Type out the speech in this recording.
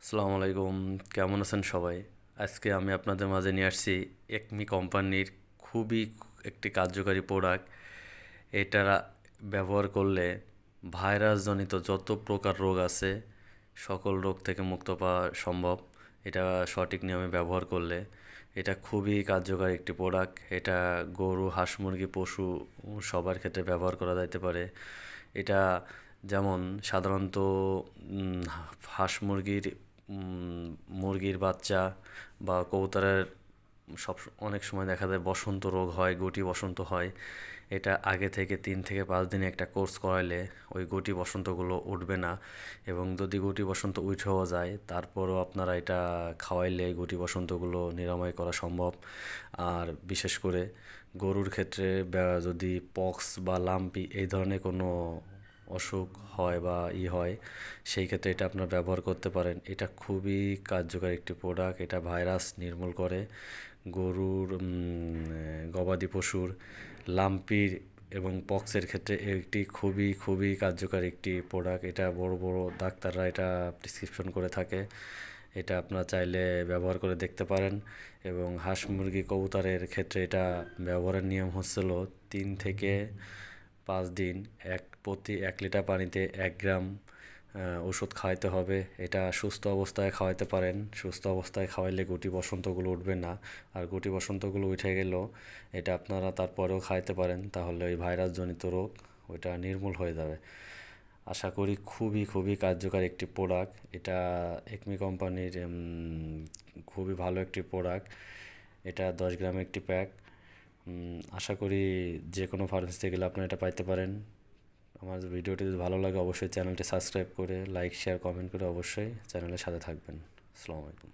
আসসালামু আলাইকুম। কেমন আছেন সবাই? আজকে আমি আপনাদের মাঝে নিয়ে আসছি একমি কোম্পানির খুবই একটি কার্যকারী প্রোডাক্ট। এটা ব্যবহার করলে ভাইরাসজনিত যত প্রকার রোগ আছে সকল রোগ থেকে মুক্ত পাওয়া সম্ভব। এটা সঠিক নিয়মে ব্যবহার করলে এটা খুবই কার্যকরী একটি প্রোডাক্ট। এটা গরু, হাঁস, মুরগি, পশু সবার ক্ষেত্রে ব্যবহার করা যাইতে পারে। এটা যেমন সাধারণত হাঁস মুরগির মুরগির বাচ্চা বা কবুতরের সব অনেক সময় দেখা যায় বসন্ত রোগ হয়, গুটি বসন্ত হয়। এটা আগে থেকে 3 থেকে 5 দিনে একটা কোর্স করাইলে ওই গুটি বসন্তগুলো উঠবে না। এবং যদি গুটি বসন্ত উঠেও যায় তারপরও আপনারা এটা খাওয়াইলে গুটি বসন্তগুলো নিরাময় করা সম্ভব। আর বিশেষ করে গরুর ক্ষেত্রে যদি পক্স বা লাম্পি এই ধরনের কোনো অসুখ হয় বা হয়, সেই ক্ষেত্রে এটা আপনারা ব্যবহার করতে পারেন। এটা খুবই কার্যকর একটি প্রোডাক্ট। এটা ভাইরাস নির্মূল করে। গরুর, গবাদি পশুর লাম্পির এবং পক্সের ক্ষেত্রে একটি খুবই খুবই কার্যকর একটি প্রোডাক্ট। এটা বড় বড় ডাক্তাররা এটা প্রেসক্রিপশন করে থাকে। এটা আপনারা চাইলে ব্যবহার করে দেখতে পারেন। এবং হাঁস মুরগি কবুতরের ক্ষেত্রে এটা ব্যবহারের নিয়ম হচ্ছিল 3 থেকে 5 দিন প্রতি 1 লিটার পানিতে 1 গ্রাম ওষুধ খাওয়াইতে হবে। এটা সুস্থ অবস্থায় খাওয়াইতে পারেন। সুস্থ অবস্থায় খাওয়াইলে গুটি বসন্তগুলো উঠবে না। আর গুটি বসন্তগুলো উঠে গেলেও এটা আপনারা তারপরেও খাইতে পারেন, তাহলে ওই ভাইরাসজনিত রোগ ওইটা নির্মূল হয়ে যাবে। আশা করি খুবই খুবই কার্যকর একটি প্রোডাক্ট। এটা একমি কোম্পানির খুবই ভালো একটি প্রোডাক্ট। এটা 10 গ্রামের একটি প্যাক। আশা করি যে কোনো ফার্মেসিতে গেলে আপনারা এটা পাইতে পারেন। আমার ভিডিওটি যদি ভালো লাগে অবশ্যই চ্যানেলটি সাবস্ক্রাইব করে লাইক, শেয়ার, কমেন্ট করে অবশ্যই চ্যানেলের সাথে থাকবেন। আসসালামু আলাইকুম।